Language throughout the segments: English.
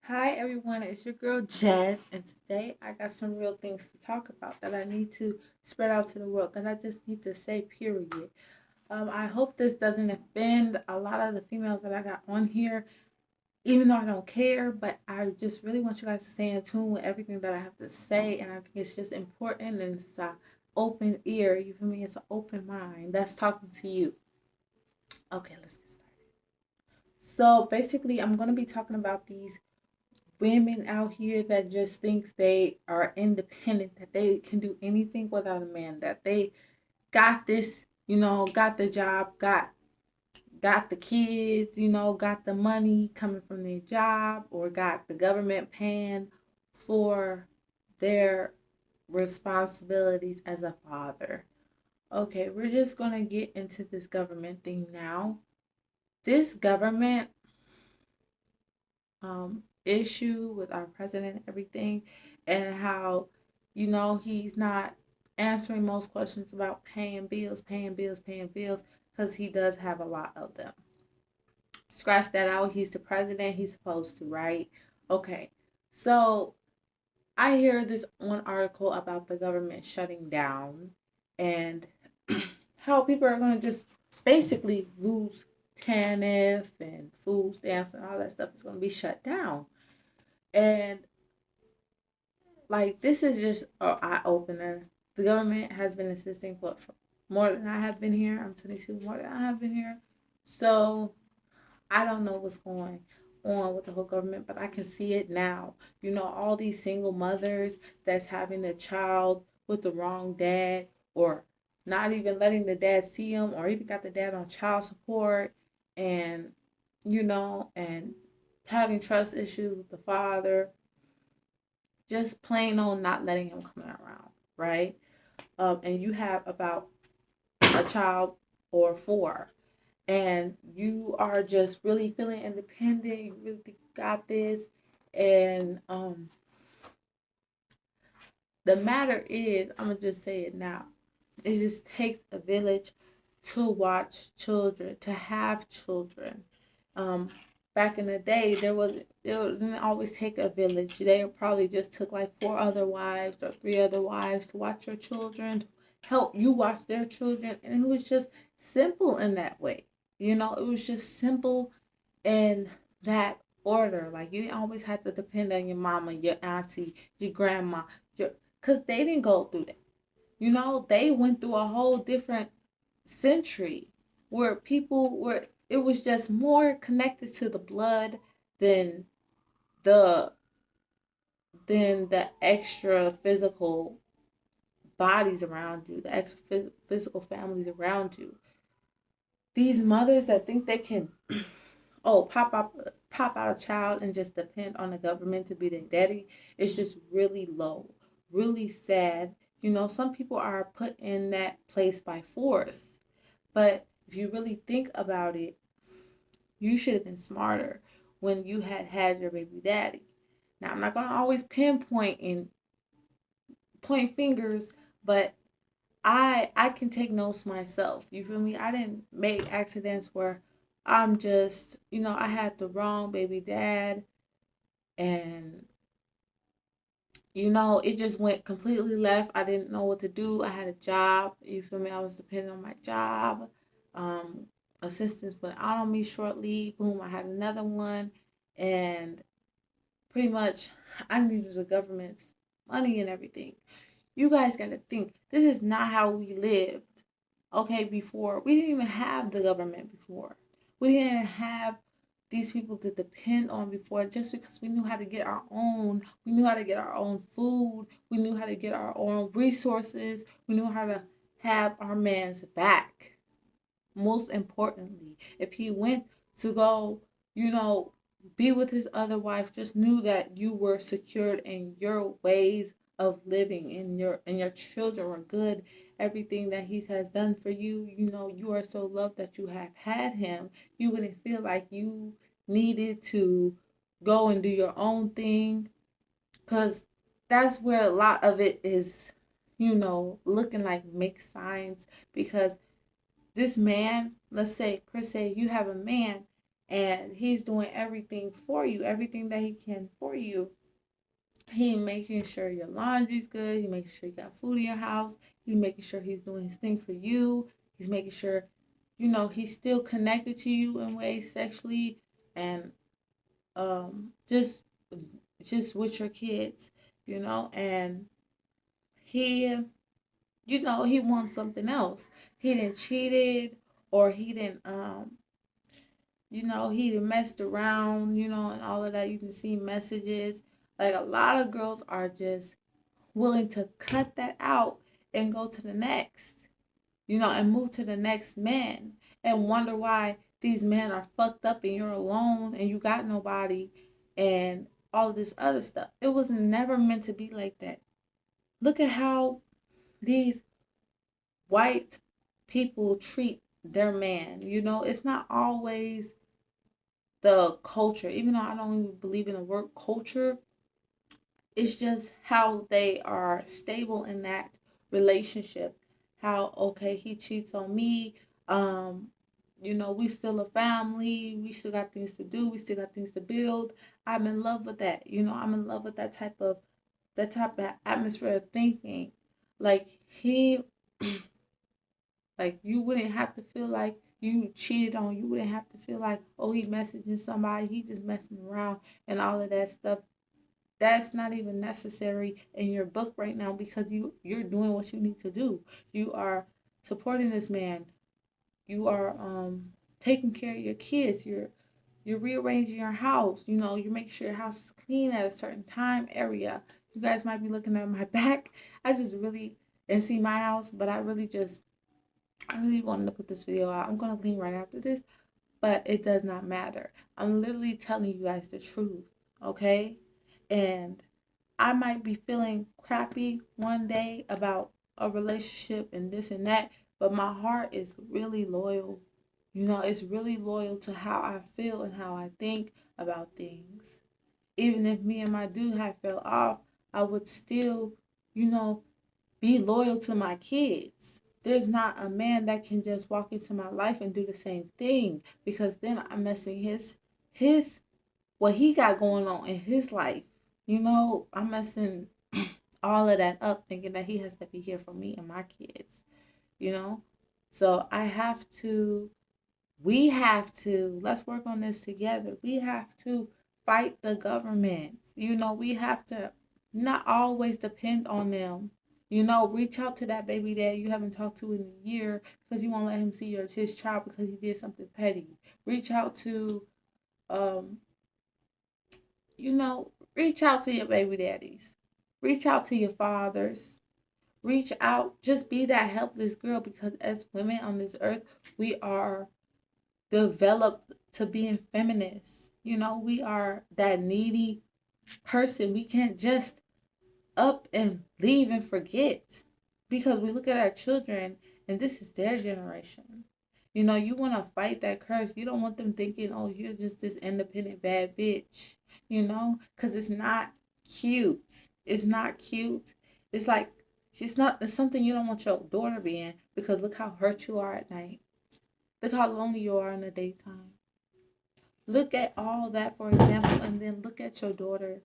Hi everyone, it's your girl Jess, and today I got some real things to talk about that I need to spread out to the world, that I just need to say, period. I hope this doesn't offend a lot of the females that I got on here, even though I don't care, but I just really want you guys to stay in tune with everything that I have to say, and I think it's just important and it's an open ear, you feel me? It's an open mind that's talking to you. Okay, let's get started. So basically, I'm going to be talking about these women out here that just thinks they are independent, that they can do anything without a man, that they got this, got the job, got the kids, got the money coming from their job, or got the government paying for their responsibilities as a father. Okay, we're just going to get into this government thing now. This government issue with our president and everything, and how he's not answering most questions about paying bills, because he does have a lot of them. Scratch that out. He's the president. He's supposed to, right? Okay. So I hear this one article about the government shutting down, and how people are going to just basically lose TANF and food stamps and all that stuff is going to be shut down. And like, this is just an eye opener. The government has been assisting for more than I have been here. I'm 22, more than I have been here. So I don't know what's going on with the whole government, but I can see it now. All these single mothers that's having a child with the wrong dad, or not even letting the dad see him, or even got the dad on child support, and and having trust issues with the father, just plain on not letting him come around, right? And you have about a child or four, and you are just really feeling independent. You really got this, and the matter is, I'm gonna just say it now. It just takes a village to watch children, to have children. Um, Back in the day, it didn't always take a village. They probably just took like four other wives or three other wives to watch your children, to help you watch their children, and it was just simple in that way. It was just simple in that order. Like, you didn't always have to depend on your mama, your auntie, your grandma, your because they didn't go through that. They went through a whole different century where people were, it was just more connected to the blood than the the extra physical bodies around you, the extra physical families around you. These mothers that think they can oh pop out a child and just depend on the government to be their daddy is just really low, really sad. Some people are put in that place by force, but if you really think about it, you should have been smarter when you had your baby daddy. Now, I'm not going to always pinpoint and point fingers, but I can take notes myself. You feel me? I didn't make accidents where I'm just, I had the wrong baby dad, and it just went completely left. I didn't know what to do. I had a job. You feel me? I was dependent on my job. Um, Assistance went out on me shortly. Boom, I had another one, and pretty much I needed the government's money and everything. You guys got to think, this is not how we lived. Okay, before we didn't even have the government before. We didn't have these people to depend on before, just because we knew how to get our own. We knew how to get our own food. We knew how to get our own resources. We knew how to have our man's back. Most importantly, if he went to go, you know, be with his other wife, just knew that you were secured in your ways of living, and your children were good. Everything that he has done for you, you are so loved that you have had him. You wouldn't feel like you needed to go and do your own thing, because that's where a lot of it is, looking like mixed signs. Because this man, let's say per se, you have a man, and he's doing everything for you, everything that he can for you. He making sure your laundry's good. He making sure you got food in your house. He making sure he's doing his thing for you. He's making sure, he's still connected to you in ways sexually and just with your kids, and he he wants something else. He didn't cheated or he didn't he done messed around, and all of that. You can see messages. Like a lot of girls are just willing to cut that out and go to the next, and move to the next man and wonder why these men are fucked up and you're alone and you got nobody and all this other stuff. It was never meant to be like that. Look at how these white people treat their man. It's not always the culture, even though I don't even believe in the word culture. It's just how they are stable in that relationship. How, okay, he cheats on me. Um, we still a family. We still got things to do. We still got things to build. I'm in love with that. I'm in love with that type of atmosphere of thinking. Like he like you wouldn't have to feel like you cheated on. You wouldn't have to feel like, oh, he messaging somebody, he just messing around and all of that stuff. That's not even necessary in your book right now because you're doing what you need to do. You are supporting this man. You are taking care of your kids. You're rearranging your house. You're making sure your house is clean at a certain time area. You guys might be looking at my back. I just really and see my house, but I really wanted to put this video out. I'm gonna clean right after this, but it does not matter. I'm literally telling you guys the truth, okay? And I might be feeling crappy one day about a relationship and this and that, but my heart is really loyal. It's really loyal to how I feel and how I think about things. Even if me and my dude had fell off, I would still, you know, be loyal to my kids. There's not a man that can just walk into my life and do the same thing because then I'm messing his what he got going on in his life. I'm messing all of that up thinking that he has to be here for me and my kids, you know? So we have to, let's work on this together. We have to fight the government. We have to not always depend on them. Reach out to that baby dad you haven't talked to in a year because you won't let him see his child because he did something petty. Reach out to um reach out to your baby daddies. Reach out to your fathers. Reach out. Just be that helpless girl because as women on this earth, we are developed to being feminists. We are that needy person. We can't just up and leave and forget because we look at our children and this is their generation. You want to fight that curse. You don't want them thinking, oh, you're just this independent bad bitch, because it's not cute. It's not cute. It's like, it's something you don't want your daughter being because look how hurt you are at night. Look how lonely you are in the daytime. Look at all that, for example, and then look at your daughter.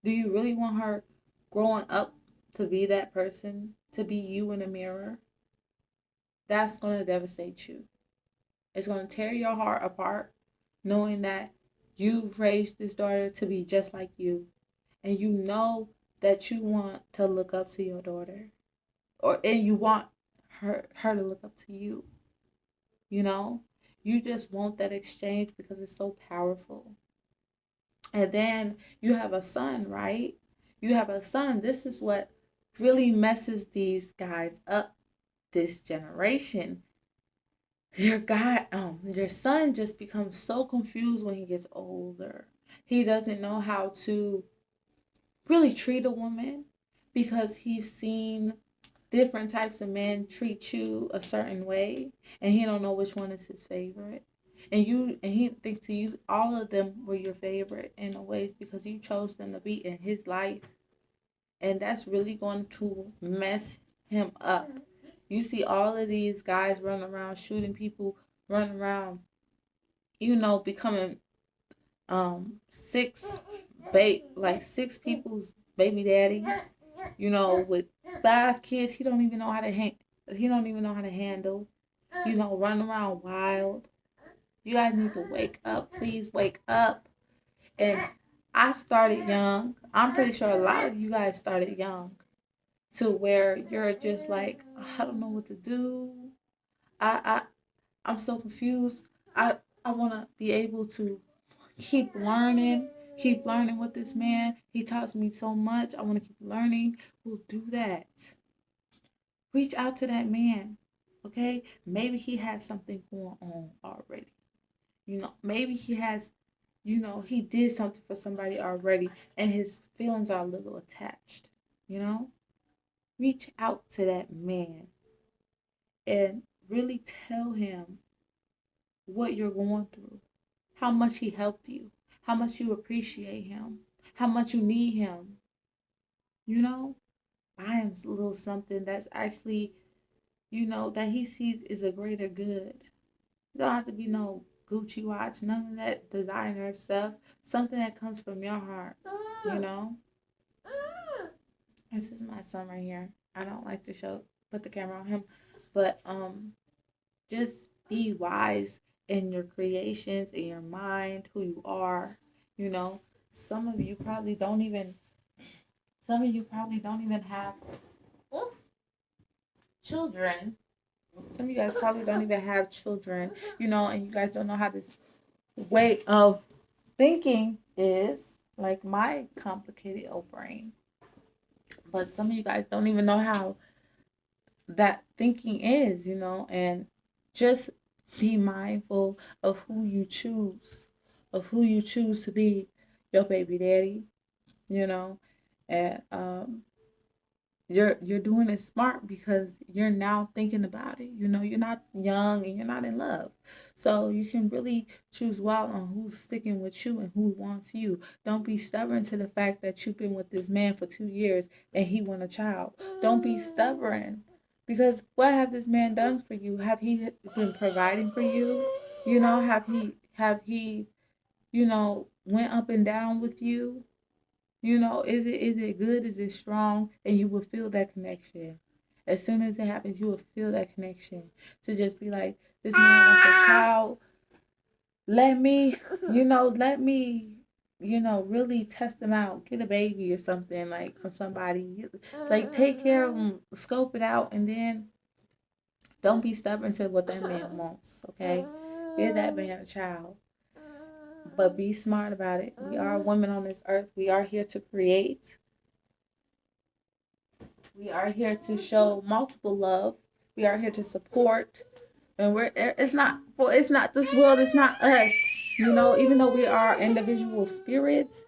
Do you really want her growing up to be that person, to be you in a mirror? That's going to devastate you. It's going to tear your heart apart knowing that you've raised this daughter to be just like you. And you know that you want to look up to your daughter. And you want her to look up to you. You know? You just want that exchange because it's so powerful. And then you have a son, right? You have a son. This is what really messes these guys up, this generation. Your son just becomes so confused when he gets older. He doesn't know how to really treat a woman because he's seen different types of men treat you a certain way and he don't know which one is his favorite. And he thinks to you all of them were your favorite in a ways because you chose them to be in his life. And that's really going to mess him up. You see all of these guys running around shooting people, running around becoming six people's baby daddies, with 5 kids he don't even know how to handle, running around wild. You guys need to wake up. Please wake up. And I started young. I'm pretty sure a lot of you guys started young, to where you're just like, I don't know what to do. I I'm so confused. I want to be able to keep learning, keep learning with this man. He taught me so much. I want to keep learning. We'll do that. Reach out to that man. Okay? Maybe he has something going on already. Maybe he has, he did something for somebody already and his feelings are a little attached. You know? Reach out to that man and really tell him what you're going through, how much he helped you, how much you appreciate him, how much you need him. You know, buy him a little something that's actually, that he sees is a greater good. You don't have to be no Gucci watch, none of that designer stuff. Something that comes from your heart, you know? This is my son right here. I don't like to put the camera on him, but just be wise in your creations, in your mind, who you are. You know, some of you probably don't even some of you probably don't even have children. Some of you guys probably don't even have children, and you guys don't know how this way of thinking is, like my complicated old brain. But some of you guys don't even know how that thinking is, and just be mindful of who you choose to be your baby daddy, you know, and you're doing it smart because you're now thinking about it. You're not young and you're not in love. So you can really choose well on who's sticking with you and who wants you. Don't be stubborn to the fact that you've been with this man for 2 years and he want a child. Don't be stubborn. Because what have this man done for you? Have he been providing for you? Have he went up and down with you? Is it good? Is it strong? And you will feel that connection. As soon as it happens, you will feel that connection. To just be like, this man wants a child. Let me, really test him out. Get a baby or something like from somebody. Like take care of him, scope it out, and then don't be stubborn to what that man wants. Okay, give that man a child, but be smart about it. We are women on this earth. We are here to create. We are here to show multiple love. We are here to support. And it's not this world, it's not us. Even though we are individual spirits,